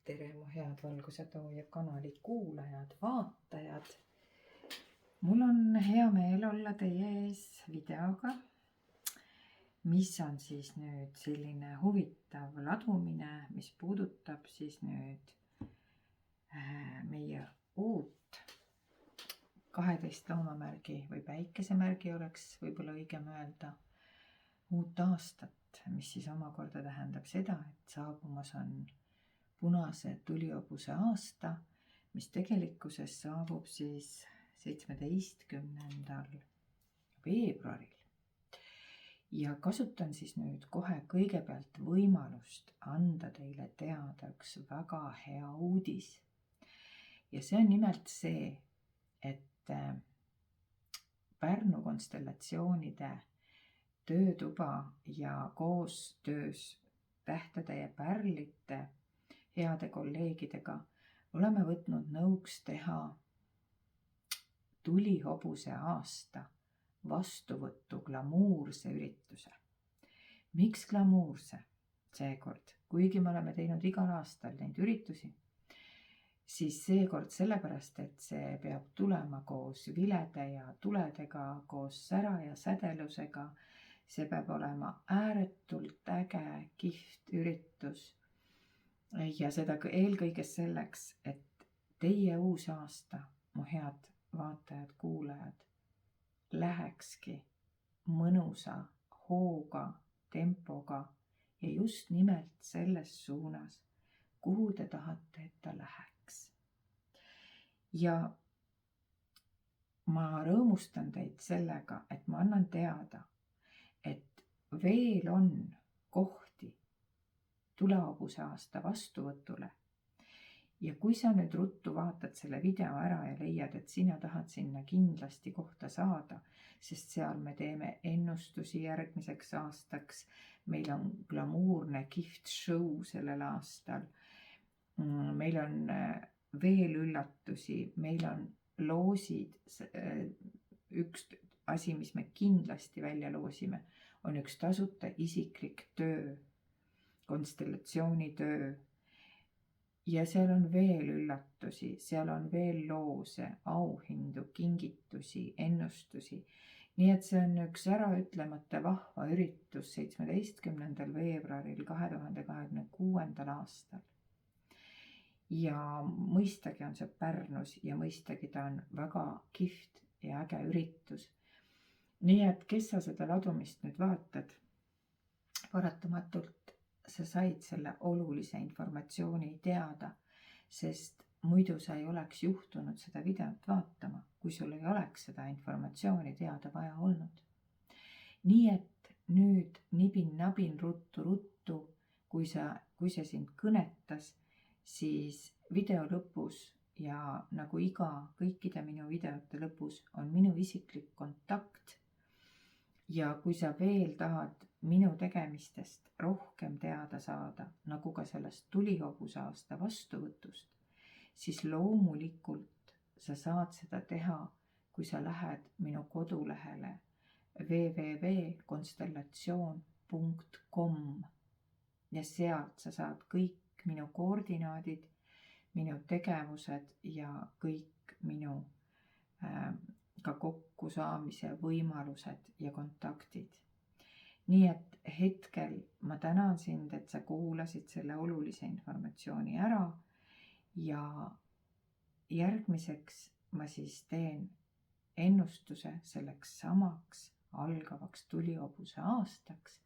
tere, mu head Valguse Tooja kanali kuulajad, vaatajad. Mul on hea meel olla teie ees videoga, mis on siis nüüd selline huvitav ladumine, mis puudutab siis nüüd meie uut 12 loomamärgi või päikesemärgi oleks võib-olla õigem öelda, uut aastat, mis siis omakorda tähendab seda, et saabumas on punase tulihobuse aasta, mis tegelikkuses saabub siis 17. veebruaril. Ja kasutan siis nüüd kohe kõigepealt võimalust anda teile teada üks väga hea uudis. Ja see on nimelt see, et Pärnu konstellatsioonide töötuba ja koostöös Tähtede ja Pärlite heade kolleegidega oleme võtnud nõuks teha tulihobuse aasta vastuvõttu glamuurse ürituse. Miks glamuurse seekord? Kuigi me oleme teinud igal aastal neid üritusi, siis seekord sellepärast, et see peab tulema koos vilede ja tuledega, koos sära ja sädelusega. See peab olema ääretult äge, kihvt üritus. Ja seda eelkõige selleks, et teie uus aasta, mu head vaatajad, kuulajad, lähekski mõnusa hooga, tempoga ja just nimelt selles suunas, kuhu te tahate, et ta läheks. Ja ma rõõmustan teid sellega, et ma annan teada, et veel on kohti tulehobuse aasta vastuvõtule. Ja kui sa nüüd ruttu vaatad selle video ära ja leiad, et sina tahad sinna kindlasti kohta saada, sest seal me teeme ennustusi järgmiseks aastaks, meil on glamuurne kihvt show sellel aastal, meil on veel üllatusi, meil on loosid, üks asi, mis me kindlasti välja loosime, on üks tasuta isiklik töö, konstellatsioonitöö. Ja seal on veel üllatusi, seal on veel loose, auhindu, kingitusi, ennustusi. Nii et see on üks äraütlemata vahva üritus 17. veebruaril 2026. aastal. Ja mõistagi on see Pärnus ja mõistagi ta on väga kihvt ja äge üritus. Nii et kes sa seda ladumist nüüd vaatad, paratamatult sa said selle olulise informatsiooni teada, sest muidu sa ei oleks juhtunud seda videot vaatama, kui sul ei oleks seda informatsiooni teada vaja olnud. Nii et nüüd nibin-nabin ruttu, kui see sind kõnetas, siis video lõpus ja nagu kõikide minu videote lõpus on minu isiklik kontakt. Ja kui sa veel tahad minu tegemistest rohkem teada saada, nagu ka sellest tulihobuse aasta vastuvõtust, siis loomulikult sa saad seda teha, kui sa lähed minu kodulehele www.constellation.com ja sealt sa saad kõik minu koordinaadid, minu tegevused ja kõik minu ka kokkusaamise võimalused ja kontaktid. Nii et hetkel ma tänan sind, et sa kuulasid selle olulise informatsiooni ära ja järgmiseks ma siis teen ennustuse selleks samaks algavaks tulihobuse aastaks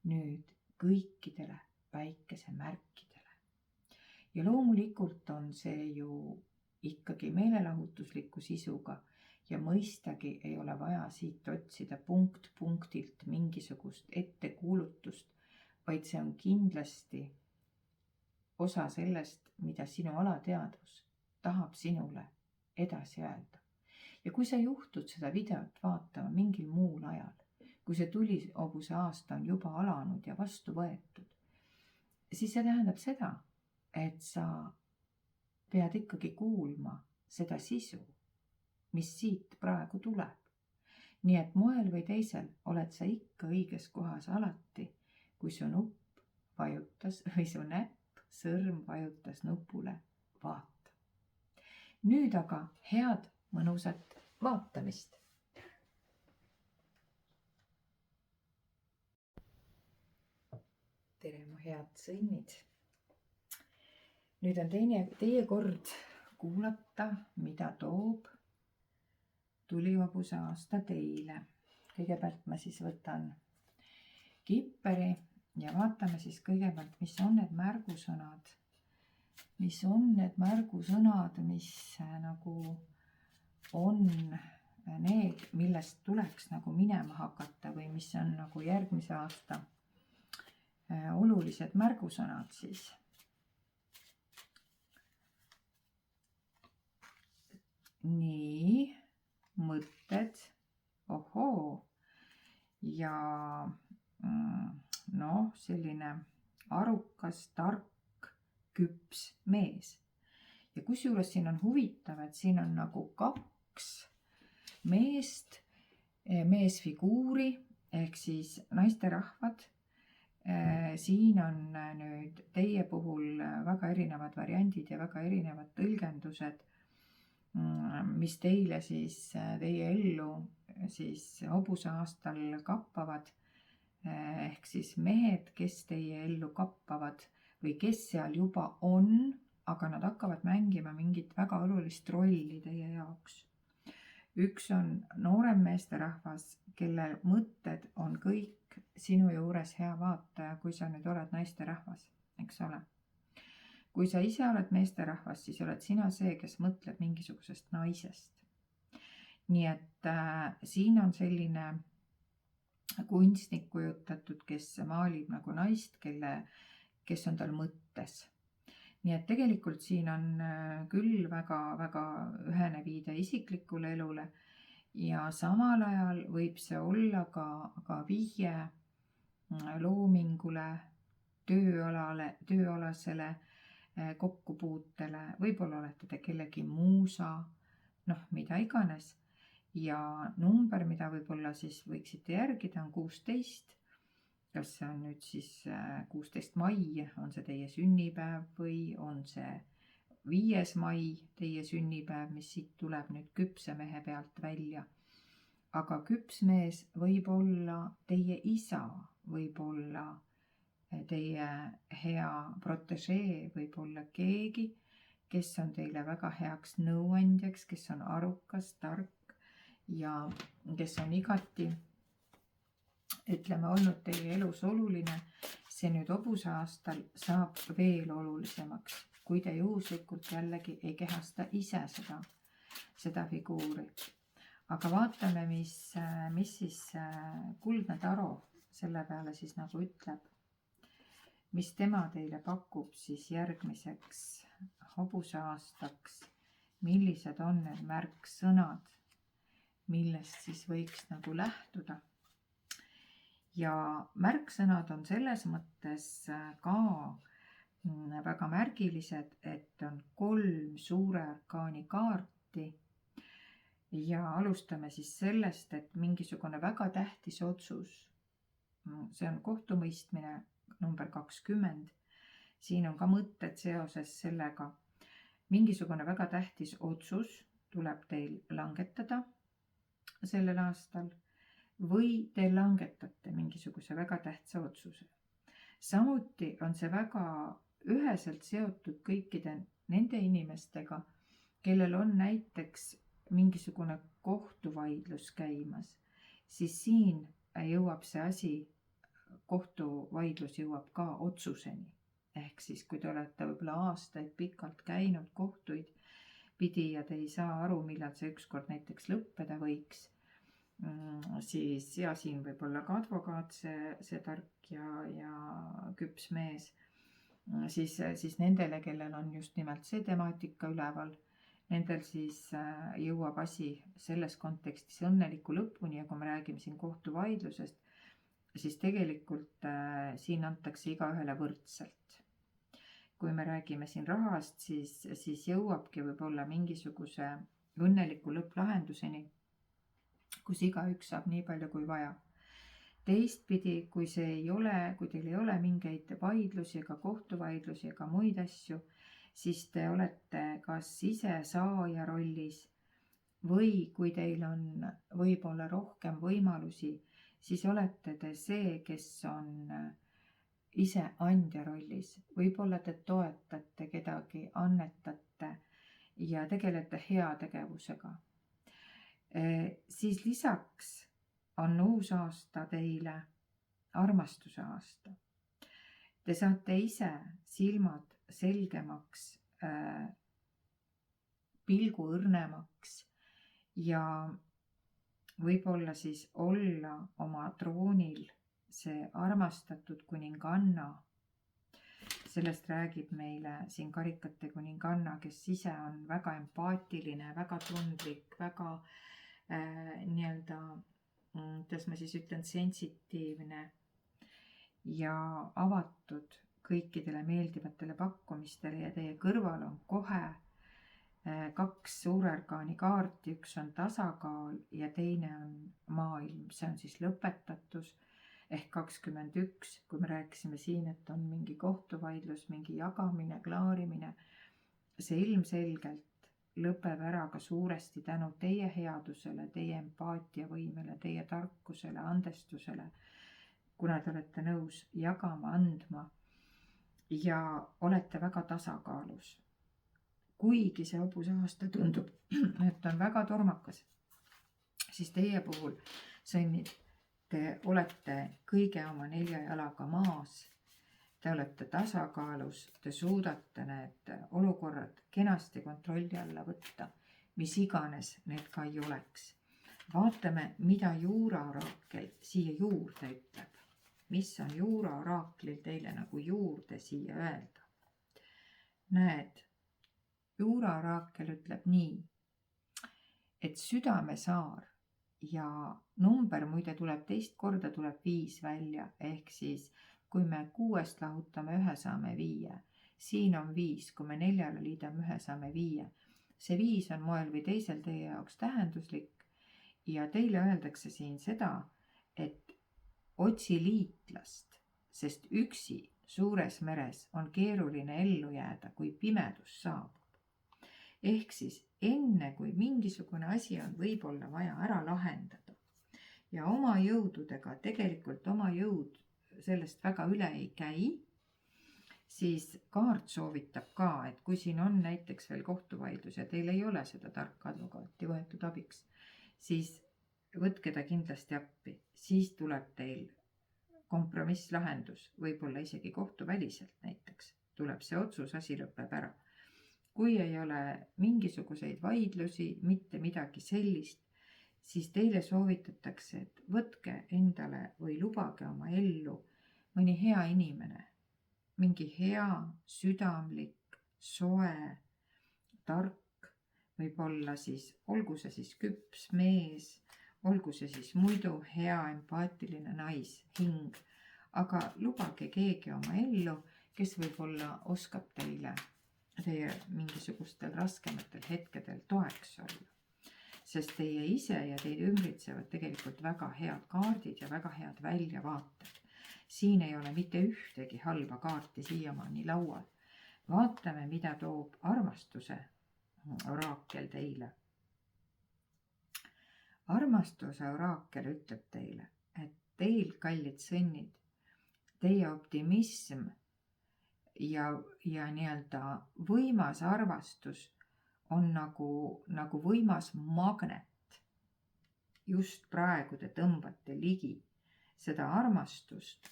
nüüd kõikidele päikesemärkidele. Ja loomulikult on see ju ikkagi meelelahutusliku sisuga ja mõistagi ei ole vaja siit otsida punkt punktilt mingisugust ettekuulutust, vaid see on kindlasti osa sellest, mida sinu alateadvus tahab sinule edasi öelda. Ja kui sa juhtud seda videot vaatama mingil muul ajal, kui see tulihobuse aasta on juba alanud ja vastu võetud, siis see tähendab seda, et sa pead ikkagi kuulma seda sisu, mis siit praegu tuleb. Nii et moel või teisel oled sa ikka õiges kohas alati, kui su nupp vajutas või su näpp sõrm vajutas nupule vaata. Nüüd aga head mõnusat vaatamist. Tere, mu head sõnnid. Nüüd on teie kord kuulata, mida toob tulihobuse aasta teile. Kõigepealt ma siis võtan kipperi ja vaatame siis kõigepealt, mis on need märgusõnad. Mis on need märgusõnad, mis nagu on need, millest tuleks nagu minema hakata või mis on nagu järgmise aasta olulised märgusõnad siis. Nii, mõtted, ohoo, ja selline arukas, tark, küps mees. Ja kusjuures siin on huvitav, et siin on nagu 2 meest, meesfiguuri ehk siis naisterahvad. Siin on nüüd teie puhul väga erinevad variandid ja väga erinevad tõlgendused, mis teile siis teie ellu siis hobuse aastal kappavad, ehk siis mehed, kes teie ellu kappavad või kes seal juba on, aga nad hakkavad mängima mingit väga olulist rolli teie jaoks. Üks on noorem meesterahvas, kelle mõtted on kõik sinu juures hea vaataja, kui sa nüüd oled naisterahvas, eks ole. Kui sa ise oled meesterahvas, siis oled sina see, kes mõtleb mingisugusest naisest. Nii et siin on selline kunstnik kujutatud, kes maalib nagu naist, kes on tal mõttes. Nii et tegelikult siin on küll väga ühene viide isiklikule elule ja samal ajal võib see olla ka vihje loomingule, tööalasele kokkupuutele, võib-olla olete te kellegi muusa, mida iganes. Ja number, mida võib-olla siis võiksite järgida, on 16. Kas see on nüüd siis 16 mai, on see teie sünnipäev või on see 5. mai teie sünnipäev, mis siit tuleb nüüd küpse mehe pealt välja. Aga küps mees võib olla teie isa, võib olla teie hea protežee, võib olla keegi, kes on teile väga heaks nõuandjaks, kes on arukas, tark ja kes on igati olnud teie elus oluline. See nüüd hobuse aastal saab veel olulisemaks, kui te juhuslikult jällegi ei kehasta ise seda figuuri. Aga vaatame, mis siis kuldne taro selle peale siis nagu ütleb. Mis tema teile pakub siis järgmiseks hobuse aastaks. Millised on need märksõnad, millest siis võiks nagu lähtuda. Ja märksõnad on selles mõttes ka väga märgilised, et on 3 suure arkaani kaarti. Ja alustame siis sellest, et mingisugune väga tähtis otsus, see on kohtumõistmine number 20. Siin on ka mõtted seoses sellega. Mingisugune väga tähtis otsus tuleb teil langetada sellel aastal. Või te langetate mingisuguse väga tähtsa otsuse. Samuti on see väga üheselt seotud kõikide nende inimestega, kellel on näiteks mingisugune kohtuvaidlus käimas, siis siin jõuab see asi, kohtuvaidlus jõuab ka otsuseni. Ehk siis, kui te olete võib-olla aastaid pikalt käinud kohtuid pidi ja te ei saa aru, millal see ükskord näiteks lõppeda võiks, siis ja siin võib olla ka advokaat, see tark ja küps mees, siis nendele, kellel on just nimelt see temaatika üleval, nendel siis jõuab asi selles kontekstis õnneliku lõpuni ja kui me räägime siin kohtuvaidlusest, siis tegelikult siin antakse igaühele võrdselt. Kui me räägime siin rahast, siis jõuabki võib-olla mingisuguse õnneliku lõpplahenduseni, kus igaüks saab nii palju kui vaja. teistpidi, kui teil ei ole mingeid vaidlusi ega kohtuvaidlusi ega muid asju, siis te olete kas ise saaja rollis või kui teil on võib-olla rohkem võimalusi, siis olete te see, kes on ise andja rollis. Võib-olla te toetate kedagi, annetate ja tegelete heategevusega. Siis lisaks on uus aasta teile armastuse aasta. Te saate ise silmad selgemaks, pilgu õrnemaks ja võib-olla siis olla oma troonil see armastatud kuninganna. Sellest räägib meile siin karikate kuninganna, kes ise on väga empaatiline, väga tundlik, väga kuidas ma siis ütlen, sensitiivne ja avatud kõikidele meeldivatele pakkumistele ja teie kõrval on kohe 2 suurorgaani kaarti, üks on tasakaal ja teine on maailm, see on siis lõpetatus ehk 21, kui me rääkisime siin, et on mingi kohtuvaidlus, mingi jagamine, klaarimine, see ilmselgelt lõpeb ära ka suuresti tänu teie headusele, teie empaatiavõimele, teie tarkusele, andestusele, kuna te olete nõus jagama, andma ja olete väga tasakaalus. Kuigi see hobuse aasta tundub, et on väga tormakas, siis teie puhul, sõnnid, te olete kõige oma 4 jalaga maas, te olete tasakaalus, te suudate need olukorrad kenasti kontrolli alla võtta, mis iganes need ka ei oleks. Vaatame, mida juuraoraakel siia juurde ütleb. Mis on juuraoraaklil teile nagu juurde siia öelda? Näed, juuraoraakel ütleb nii, et südamesaar ja number muide tuleb teist korda, tuleb 5 välja, ehk siis kui me 6 lahutame 1, saame 5. Siin on 5, kui me 4 liidame 1, saame 5. See 5 on moel või teisel teie jaoks tähenduslik ja teile öeldakse siin seda, et otsi liitlast, sest üksi suures meres on keeruline ellu jääda, kui pimedus saabub. Ehk siis enne, kui mingisugune asi on võib-olla vaja ära lahendada ja oma jõududega, tegelikult oma jõud sellest väga üle ei käi, siis kaart soovitab ka, et kui siin on näiteks veel kohtuvaidlus ja teil ei ole seda tarka advokaati võetud abiks, siis võtke ta kindlasti appi. Siis tuleb teil kompromisslahendus, võib-olla isegi kohtuväliselt näiteks, tuleb see otsus, asi lõpeb ära. Kui ei ole mingisuguseid vaidlusi, mitte midagi sellist, siis teile soovitatakse, et võtke endale või lubage oma ellu mõni hea inimene, mingi hea, südamlik, soe, tark, võib-olla siis, olgu see siis küps mees, olgu see siis muidu hea, empaatiline nais-hing, aga lubage keegi oma ellu, kes võib-olla oskab teie mingisugustel raskematel hetkedel toeks olla. Sest teie ise ja teid ümbritsevad tegelikult väga head kaardid ja väga head väljavaated. Siin ei ole mitte ühtegi halba kaarti siiamaani laual. Vaatame, mida toob armastuse oraakel teile. Armastuse oraakel ütleb teile, et teil, kallid sõnnid, teie optimism ja nii-öelda võimas armastus on nagu võimas magnet. Just praegu te tõmbate ligi seda armastust,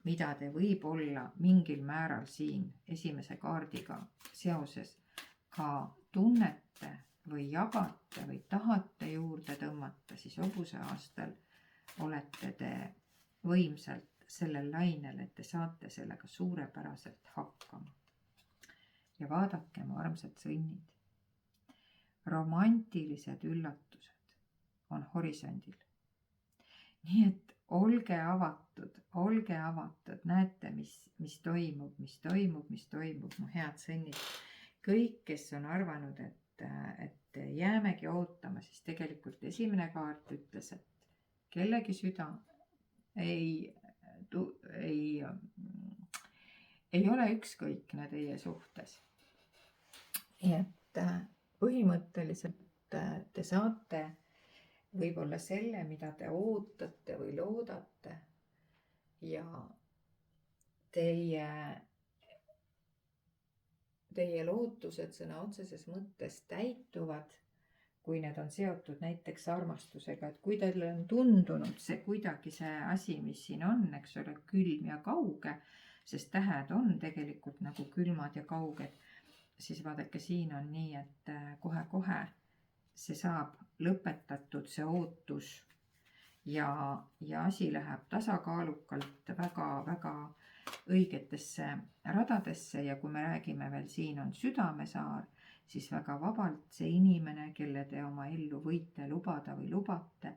mida te võib-olla mingil määral siin esimese kaardiga seoses ka tunnete või jagate või tahate juurde tõmmata, siis hobuse aastal olete te võimsalt sellel lainel, et te saate sellega suurepäraselt hakkama. Ja vaadake, mu armsad sõnnid, romantilised üllatused on horisondil. Nii et olge avatud, näete, mis toimub, mu head sõnnid. Kõik, kes on arvanud, et jäämegi ootama, siis tegelikult esimene kaart ütles, et kellegi süda ei, ei ole ükskõikne teie suhtes. Nii et põhimõtteliselt te saate võib-olla selle, mida te ootate või loodate ja teie lootused sõna otseses mõttes täituvad, kui need on seotud näiteks armastusega, et kui teile on tundunud see kuidagi see asi, mis siin on, eks ole, külm ja kauge, sest tähed on tegelikult nagu külmad ja kauged, siis vaadake, siin on nii, et kohe-kohe see saab lõpetatud, see ootus ja asi läheb tasakaalukalt väga-väga õigetesse radadesse ja kui me räägime veel, siin on südamesaar, siis väga vabalt see inimene, kelle te oma ellu võite lubada või lubate,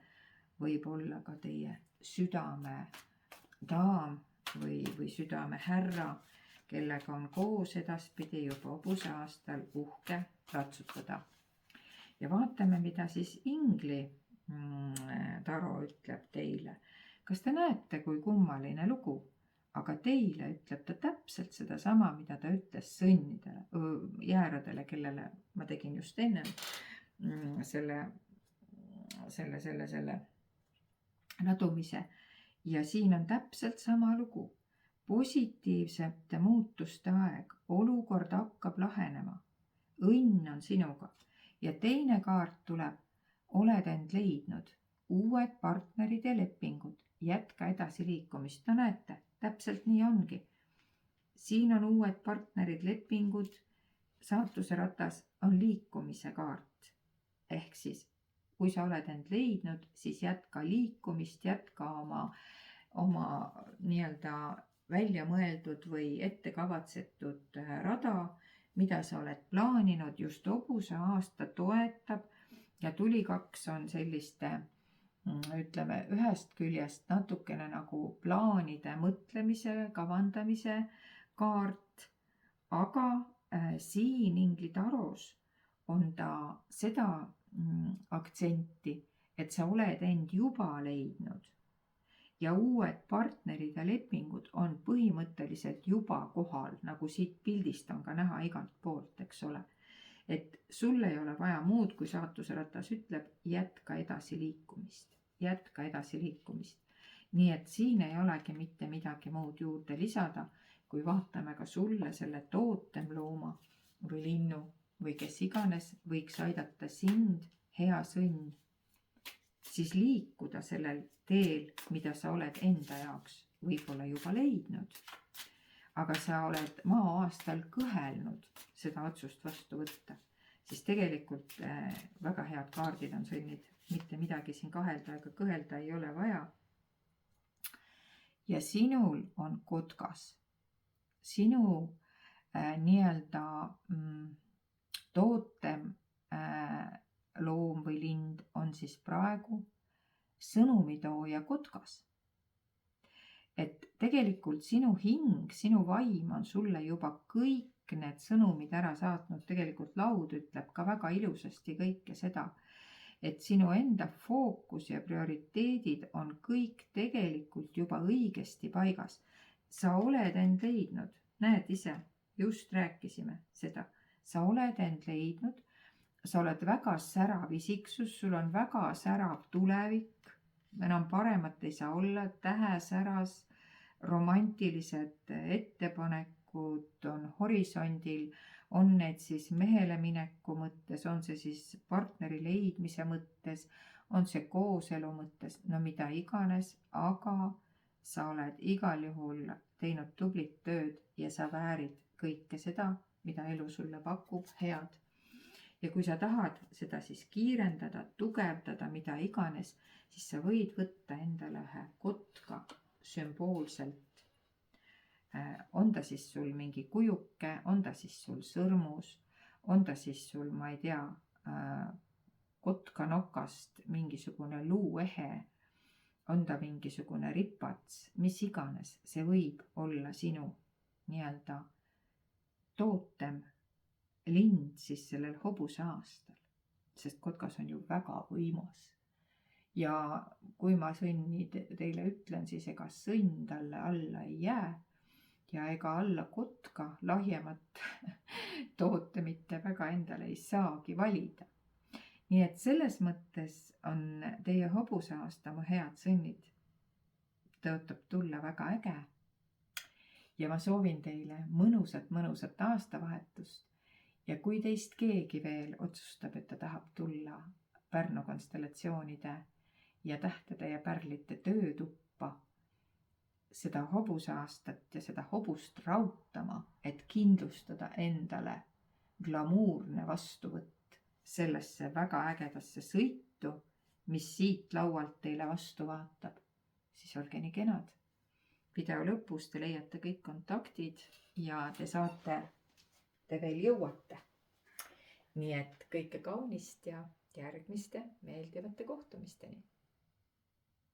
võib olla ka teie südame daam või südame härra, kellega on koos edaspidi juba hobuse aastal uhke ratsutada. Ja vaatame, mida siis ingli taro ütleb teile. Kas te näete, kui kummaline lugu? Aga teile ütleb ta täpselt seda sama, mida ta ütles sõnnidele, jääradele, kellele ma tegin just enne selle nadumise. Ja siin on täpselt sama lugu. Positiivsete muutuste aeg, olukord hakkab lahenema. Õnn on sinuga. Ja teine kaart tuleb, oled end leidnud, uued partnerid ja lepingud, jätka edasi liikumist. No näete, täpselt nii ongi. Siin on uued partnerid, lepingud, saatuse ratas on liikumise kaart. Ehk siis, kui sa oled end leidnud, siis jätka liikumist, jätka oma nii-öelda välja mõeldud või ette kavatsetud rada, mida sa oled plaaninud, just hobuse aasta toetab ja tulikaks on selliste, ütleme, ühest küljest natukene nagu plaanide mõtlemise, kavandamise kaart, aga siin inglitaros on ta seda aktsenti, et sa oled end juba leidnud ja uued partnerid ja lepingud on põhimõtteliselt juba kohal, nagu siit pildist on ka näha igalt poolt, eks ole. Et sul ei ole vaja muud, kui saatuse ratas ütleb, jätka edasi liikumist. Nii et siin ei olegi mitte midagi muud juurde lisada, kui vaatame ka sulle selle tootemlooma või linnu või kes iganes võiks aidata sind, hea sõnn, siis liikuda sellel teel, mida sa oled enda jaoks võib-olla juba leidnud. Aga sa oled maa-aastal kõhelnud seda otsust vastu võtta, siis tegelikult väga head kaardid on sõnnid, mitte midagi siin kahelda ega kõhelda ei ole vaja. Ja sinul on kotkas, sinu nii-öelda tootem loom või lind on siis praegu sõnumitooja kotkas. Et tegelikult sinu hing, sinu vaim on sulle juba kõik need sõnumid ära saatnud, tegelikult laud ütleb ka väga ilusasti kõike seda, et sinu enda fookus ja prioriteedid on kõik tegelikult juba õigesti paigas. Sa oled end leidnud, näed ise, just rääkisime seda, sa oled end leidnud, sa oled väga särav isiksus, sul on väga särav tulevik, enam paremat ei saa olla, tähesäras, romantilised ettepanekud on horisondil, on need siis mehele mineku mõttes, on see siis partneri leidmise mõttes, on see kooselu mõttes, no mida iganes, aga sa oled igal juhul teinud tublit tööd ja sa väärid kõike seda, mida elu sulle pakub, head. Ja kui sa tahad seda siis kiirendada, tugevdada, mida iganes, siis sa võid võtta endale ühe kotka sümboolselt. On ta siis sul mingi kujuke, on ta siis sul sõrmus, on ta siis sul, ma ei tea, kotkanokast mingisugune luuehe, on ta mingisugune ripats, mis iganes, see võib olla sinu nii-öelda tootem lind siis sellel hobuse aastal, sest kotkas on ju väga võimas ja kui ma sõnni teile ütlen, siis ega sõnn talle alla ei jää ja ega alla kotka lahjemat toote mitte väga endale ei saagi valida. Nii et selles mõttes on teie hobuseaasta mu head sõnnid. Tõotab tulla väga äge. Ja ma soovin teile mõnusat aastavahetust. Ja kui teist keegi veel otsustab, et ta tahab tulla Pärnu konstellatsioonide ja tähtede ja pärlite töötuppa seda hobuseaastat ja seda hobust rautama, et kindlustada endale glamuurne vastuvõtt sellesse väga ägedasse sõitu, mis siit laualt teile vastu vaatab, siis olge nii kenad. Video lõpus te leiate kõik kontaktid ja te veel jõuate. Nii et kõike kaunist ja järgmiste meeldivate kohtumisteni.